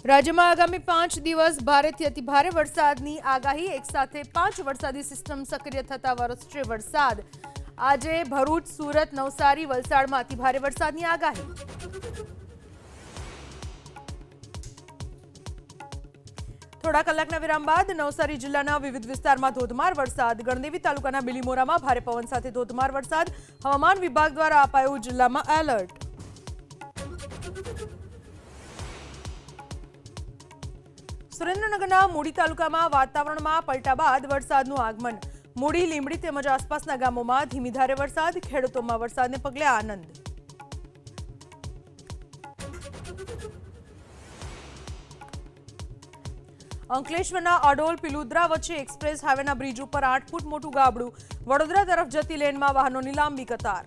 રાજ્યમાં આગામી 5 દિવસ ભારેથી અતિભારે વરસાદની આગાહી। એક સાથે 5 વરસાદી સિસ્ટમ સક્રિય થતા વરસશે વરસાદ। આજે ભરૂચ, સુરત, નવસારી, વલસાડમાં અતિભારે વરસાદની આગાહી। થોડા કલાકના વિરામ બાદ નવસારી જિલ્લાના વિવિધ વિસ્તારમાં ધોધમાર વરસાદ। ગણદેવી તાલુકાના બિલીમોરામાં ભારે પવન સાથે ધોધમાર વરસાદ। હવામાન વિભાગ દ્વારા અપાયું જિલ્લામાં એલર્ટ। સુરેન્દ્રનગરના મૂડી તાલુકામાં વાતાવરણમાં પલટા બાદ વરસાદનું આગમન। મૂડી, લીંબડી તેમજ આસપાસના ગામોમાં ધીમી ધારે વરસાદ। ખેડૂતોમાં વરસાદને પગલે આનંદ। અંકલેશ્વરના અડોલ પિલુદ્રા વચ્ચે એક્સપ્રેસ હાઈવેના બ્રિજ ઉપર 8 ફૂટ મોટું ગાબડું। વડોદરા તરફ જતી લેનમાં વાહનોની લાંબી કતાર।